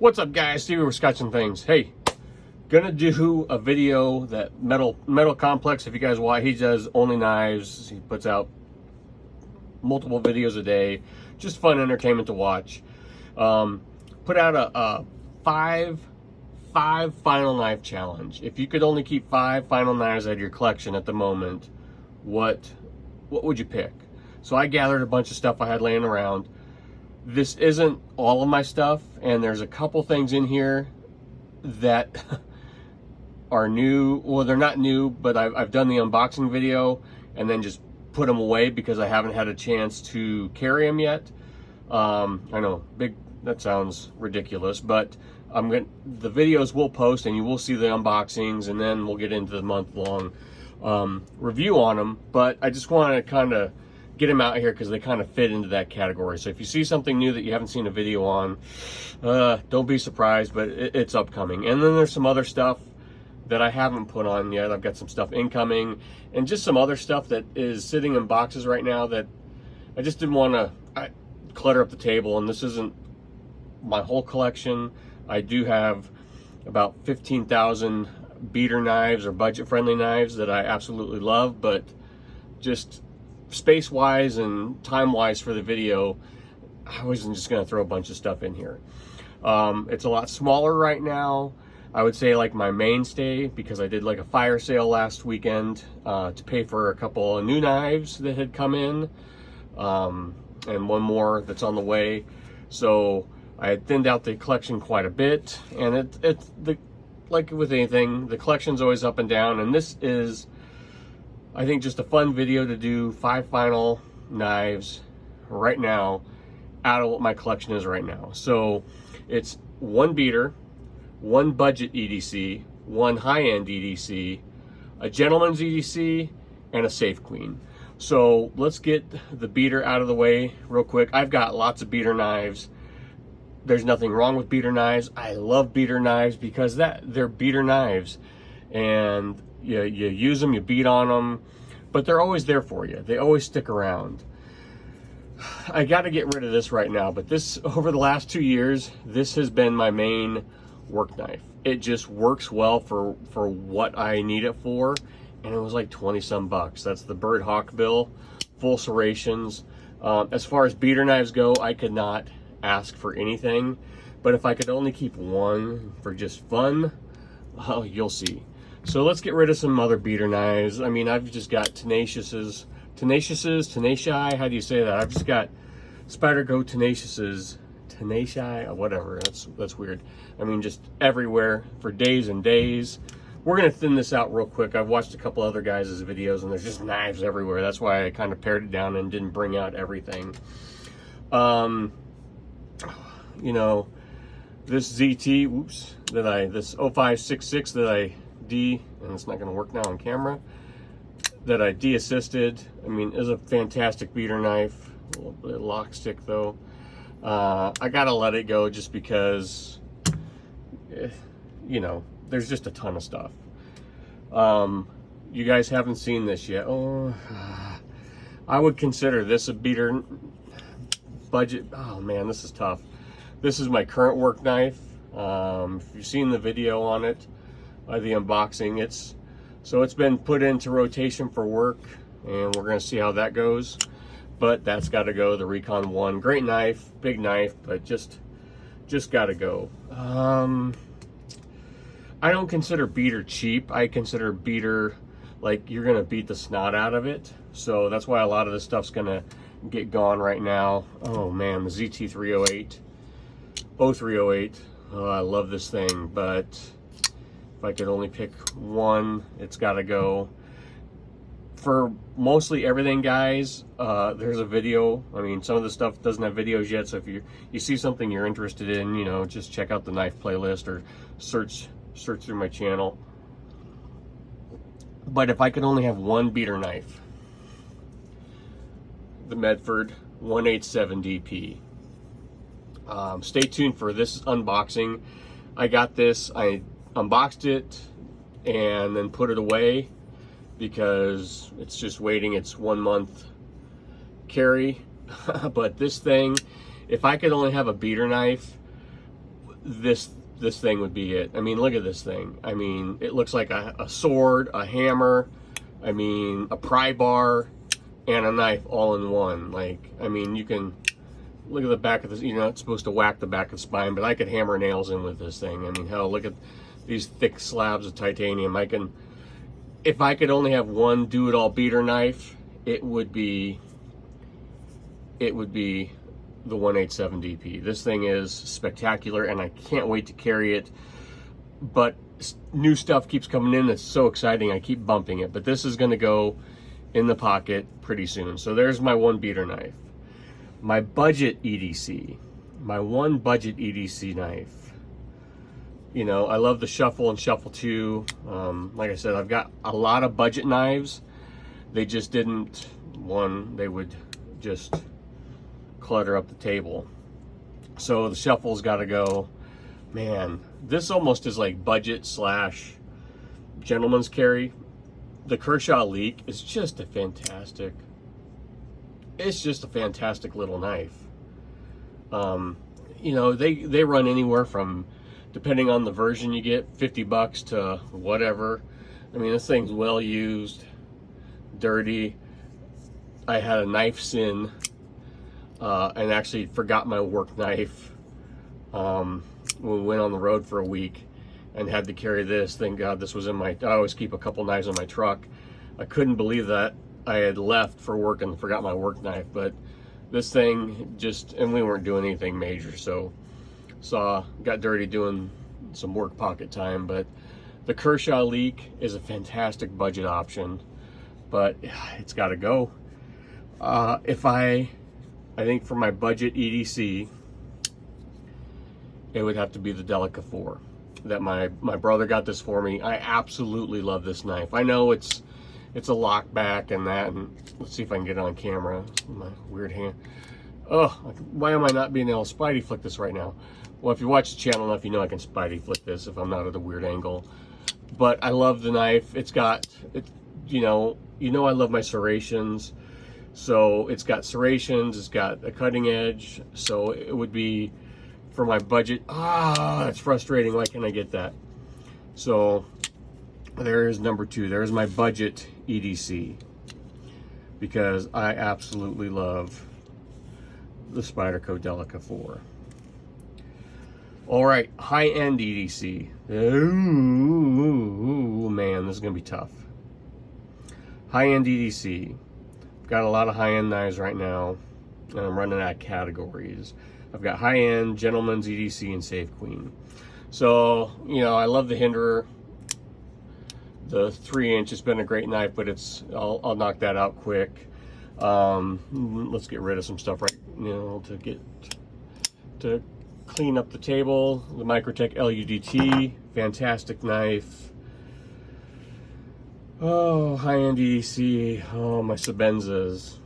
What's up, guys? Stevie with Scotch and Things. Hey, gonna do a video that Metal Complex, if you guys watch, he does only knives. He puts out multiple videos a day, just fun entertainment to watch. Put out a five final knife challenge. If you could only keep 5 final knives out of your collection at the moment, what would you pick? So I gathered a bunch of stuff I had laying around. This isn't all of my stuff, and there's a couple things in here that are new. Well, they're not new, but I've done the unboxing video and then just put them away because I haven't had a chance to carry them yet. I know, that sounds ridiculous, but the videos will post and you will see the unboxings, and then we'll get into the month-long review on them. But I just want to kind of get them out here because they kind of fit into that category. So if you see something new that you haven't seen a video on, don't be surprised, but it's upcoming. And then there's some other stuff that I haven't put on yet. I've got some stuff incoming and just some other stuff that is sitting in boxes right now that I just didn't want to clutter up the table. And this isn't my whole collection. I do have about 15,000 beater knives or budget-friendly knives that I absolutely love, but just space-wise and time-wise for the video, I wasn't just going to throw a bunch of stuff in here. It's a lot smaller right now. I would say like my mainstay, because I did like a fire sale last weekend to pay for a couple of new knives that had come in, and one more that's on the way. So I had thinned out the collection quite a bit, and like with anything, the collection's always up and down, and this is, I think, just a fun video to do 5 final knives right now out of what my collection is right now. So it's 1 beater, 1 budget EDC, 1 high-end EDC, a gentleman's EDC, and a safe queen. So let's get the beater out of the way real quick. I've got lots of beater knives. There's nothing wrong with beater knives. I love beater knives because they're beater knives, and you use them, you beat on them, but they're always there for you. They always stick around. I got to get rid of this right now, but this, over the last 2 years, this has been my main work knife. It just works well for what I need it for, and it was like 20-some bucks. That's the Bird Hawk bill, full serrations. As far as beater knives go, I could not ask for anything, but if I could only keep 1 for just fun, oh, you'll see. So let's get rid of some other beater knives. I mean, I've just got Tenacious, how do you say that? I've just got Spyderco Tenacious, whatever, that's weird. I mean, just everywhere for days and days. We're gonna thin this out real quick. I've watched a couple other guys' videos and there's just knives everywhere. That's why I kind of pared it down and didn't bring out everything. You know, this ZT, this 0566 and it's not going to work now on camera, that I de-assisted. I mean, is a fantastic beater knife. A little bit of lock stick though. I gotta let it go just because, you know, there's just a ton of stuff. You guys haven't seen this yet. Oh, I would consider this a beater budget. Oh man, this is tough. This is my current work knife. If you've seen the video on it, the unboxing, it's been put into rotation for work, and we're gonna see how that goes. But that's got to go. The Recon 1, great knife, big knife, but just got to go. I don't consider beater cheap. I consider beater like you're gonna beat the snot out of it. So that's why a lot of this stuff's gonna get gone right now. Oh man, the ZT 308, 0308. Oh, I love this thing, but if I could only pick 1, it's got to go. For mostly everything, guys, there's a video. I mean, some of the stuff doesn't have videos yet, so if you see something you're interested in, you know, just check out the knife playlist or search through my channel. But if I could only have 1 beater knife, the Medford 187 DP. Stay tuned for this unboxing. I got this, I unboxed it and then put it away because it's just waiting its 1 month carry. But this thing, if I could only have a beater knife, this thing would be it. I mean, look at this thing. I mean, it looks like a sword, a hammer, I mean, a pry bar, and a knife all in one. Like, I mean, you can look at the back of this. You're not supposed to whack the back of the spine, but I could hammer nails in with this thing. I mean, hell, look at these thick slabs of titanium. If I could only have one do-it-all beater knife, it would be the 187 DP. This thing is spectacular, and I can't wait to carry it. But new stuff keeps coming in. It's so exciting. I keep bumping it. But this is going to go in the pocket pretty soon. So there's my one beater knife. My budget EDC. My one budget EDC knife. You know, I love the Shuffle and Shuffle 2. Like I said, I've got a lot of budget knives. They just didn't, they would just clutter up the table. So the Shuffle's got to go. Man, this almost is like budget slash gentleman's carry. The Kershaw Leak is just a fantastic, it's just a fantastic little knife. You know, they run anywhere from, depending on the version you get, $50 to whatever. I mean, this thing's well used, dirty. I had a knife sin and actually forgot my work knife when we went on the road for a week and had to carry this. Thank God this was in my, I always keep a couple knives in my truck. I couldn't believe that I had left for work and forgot my work knife, but this thing just, and we weren't doing anything major, so got dirty doing some work pocket time. But the Kershaw Leak is a fantastic budget option, but it's got to go. I think for my budget EDC, it would have to be the Delica 4. That my brother got this for me. I absolutely love this knife. I know it's a lock back and that, and let's see if I can get it on camera. My weird hand. Oh, why am I not being able to Spidey flick this right now? Well, if you watch the channel enough, you know I can Spidey flick this if I'm not at a weird angle. But I love the knife. It's got, you know I love my serrations. So it's got serrations, it's got a cutting edge. So it would be, for my budget, it's frustrating. Why can't I get that? So there's number 2. There's my budget EDC, because I absolutely love the Spyderco Delica 4. All right, high-end EDC. Ooh, man, this is gonna be tough. High-end EDC. Got a lot of high-end knives right now, and I'm running out of categories. I've got high-end, gentleman's EDC, and Save Queen. So, you know, I love the Hinderer. The 3-inch has been a great knife, but I'll knock that out quick. Let's get rid of some stuff to clean up the table. The Microtech LUDT, fantastic knife. Oh, high-end EDC. Oh, my Sabenzas.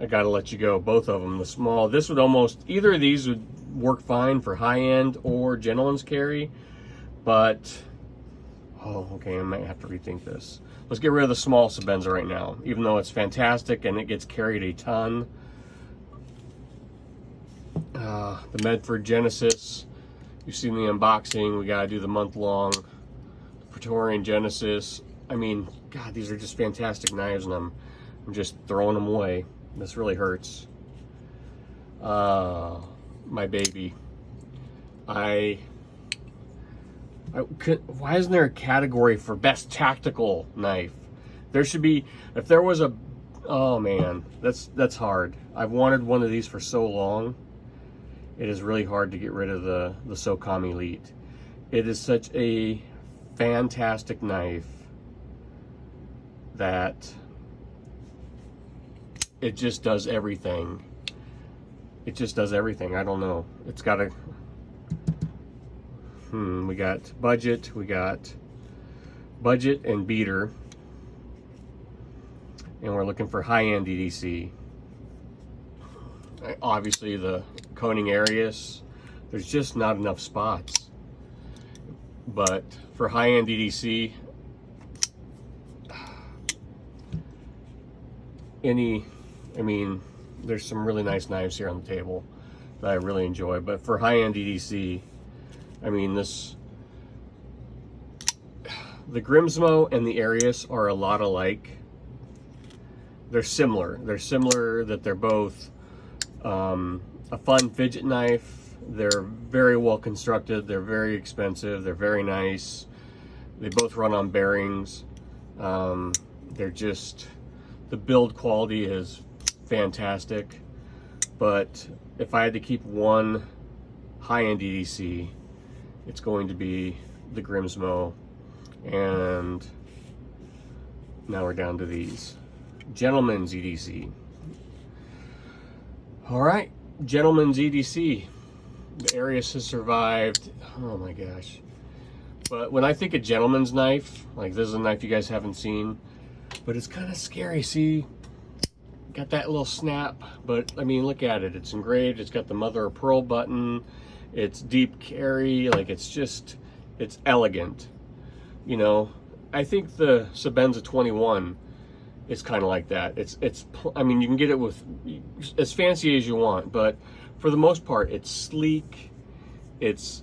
I gotta let you go. Both of them. The small. This would almost, either of these would work fine for high-end or gentleman's carry, but okay, I might have to rethink this. Let's get rid of the small Sabenza right now, even though it's fantastic and it gets carried a ton. The Medford Genesis. You've seen the unboxing. We gotta do the month-long. Praetorian Genesis. I mean, God, these are just fantastic knives, and I'm just throwing them away. This really hurts. My baby. Why isn't there a category for best tactical knife? There should be. If there was a, oh man, that's hard. I've wanted one of these for so long. It is really hard to get rid of the SOCOM Elite. It is such a fantastic knife that it just does everything. It just does everything. I don't know. It's got a we got budget and beater, and we're looking for high-end EDC. Obviously the Koning Arius, there's just not enough spots. But for high-end EDC, I mean, there's some really nice knives here on the table. that I really enjoy. But for high-end EDC, I mean, the Grimsmo and the Arius are a lot alike. They're similar. They're similar that they're both a fun fidget knife. They're very well constructed. They're very expensive. They're very nice. They both run on bearings. They're just, the build quality is fantastic. But if I had to keep one high-end EDC, it's going to be the Grimsmo. And now we're down to these. Gentleman's EDC. All right, Gentleman's EDC. The Arius has survived. Oh my gosh. But when I think of gentleman's knife, like this is a knife you guys haven't seen, but it's kind of scary. See, got that little snap, but I mean, look at it. It's engraved. It's got the mother of pearl button. It's deep carry. Like it's elegant. You know, I think the Sebenza 21 is kind of like that. I mean, you can get it with as fancy as you want, but for the most part, it's sleek. It's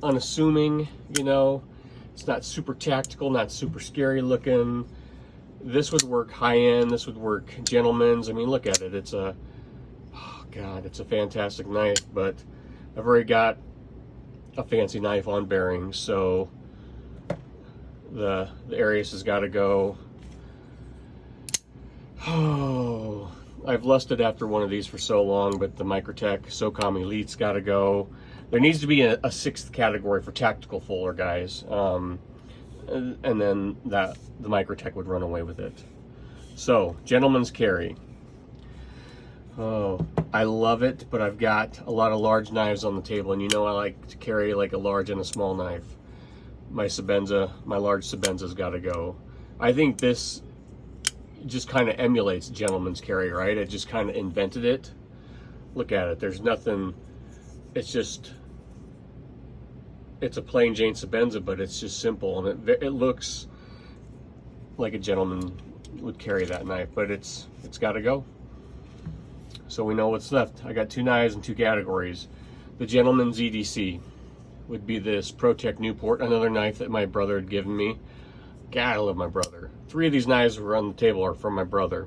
unassuming, you know. It's not super tactical, not super scary looking. This would work high end. This would work gentleman's. I mean, look at it. It's a, oh God, it's a fantastic knife, but I've already got a fancy knife on bearings, so the Arius has got to go. Oh, I've lusted after one of these for so long, but the Microtech SOCOM Elite's got to go. There needs to be a sixth category for tactical fuller, guys. And then the Microtech would run away with it. So, gentleman's carry. Oh, I love it, but I've got a lot of large knives on the table, and you know I like to carry like a large and a small knife. My large Sebenza's got to go. I think this just kind of emulates gentleman's carry, right? It just kind of invented it. Look at it. There's nothing. It's a plain Jane Sebenza, but it's just simple, and it looks like a gentleman would carry that knife, but it's got to go. So we know what's left. I got two knives in two categories. The gentleman's EDC would be this ProTech Newport, another knife that my brother had given me. God, I love my brother. 3 of these knives that were on the table are from my brother.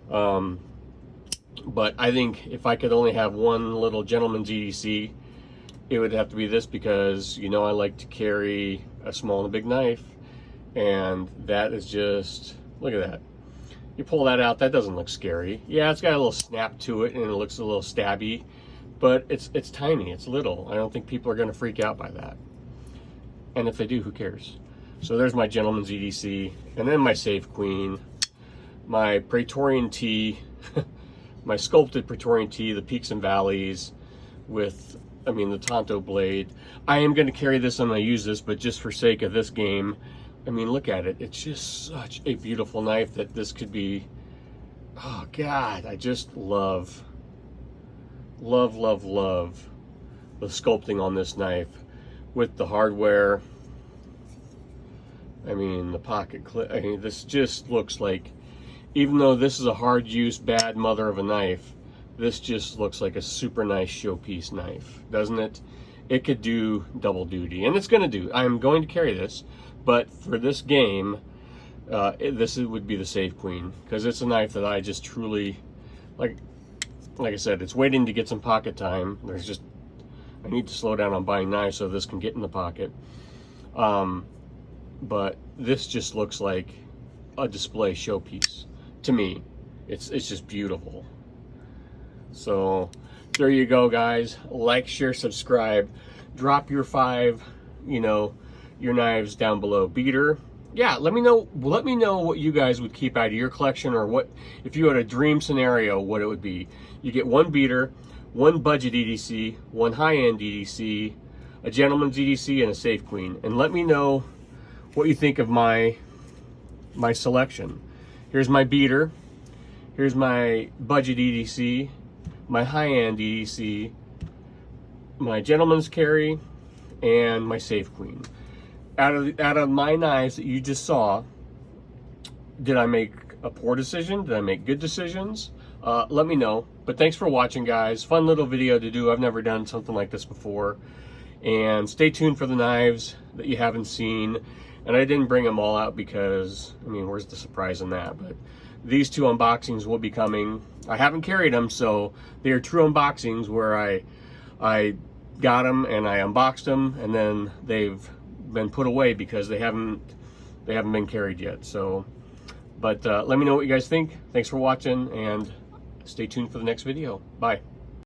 But I think if I could only have one little gentleman's EDC, it would have to be this, because you know I like to carry a small and a big knife, and that is just, look at that. You pull that out, that doesn't look scary. Yeah, it's got a little snap to it and it looks a little stabby, but it's tiny, it's little. I don't think people are going to freak out by that. And if they do, who cares? So there's my gentleman's EDC, and then my Save Queen, my Praetorian T, my sculpted Praetorian T, the peaks and valleys with, I mean, the Tonto blade. I am going to carry this, I'm going to use this, but just for sake of this game, I mean, look at it. It's just such a beautiful knife that this could be, oh God, I just love the sculpting on this knife with the hardware. I mean, the pocket clip. I mean, this just looks like, even though this is a hard use, bad mother of a knife, this just looks like a super nice showpiece knife, doesn't it? It could do double duty, and it's going to do. I'm going to carry this, but for this game, this would be the Save Queen, because it's a knife that I just truly, like I said, it's waiting to get some pocket time. I need to slow down on buying knives so this can get in the pocket. But this just looks like a display showpiece to me. It's just beautiful. So there you go, guys. Like, share, subscribe. Drop your 5, your knives down below. Beater, yeah, let me know what you guys would keep out of your collection, or what, if you had a dream scenario, what it would be. You get one beater, one budget EDC, one high-end EDC, a gentleman's EDC, and a Save Queen. And let me know what you think of my selection. Here's my beater, here's my budget EDC, my high-end EDC, my gentleman's carry, and my Save Queen. Out of my knives that you just saw, did I make a poor decision? Did I make good decisions? Let me know. But But thanks for watching, guys. Fun little video to do. I've never done something like this before. And stay tuned for the knives that you haven't seen. And I didn't bring them all out because, I mean, where's the surprise in that? But these 2 unboxings will be coming. I haven't carried them, so they are true unboxings where I got them and I unboxed them, and then they've been put away because they haven't been carried yet. So, but let me know what you guys think. Thanks for watching, and stay tuned for the next video. Bye.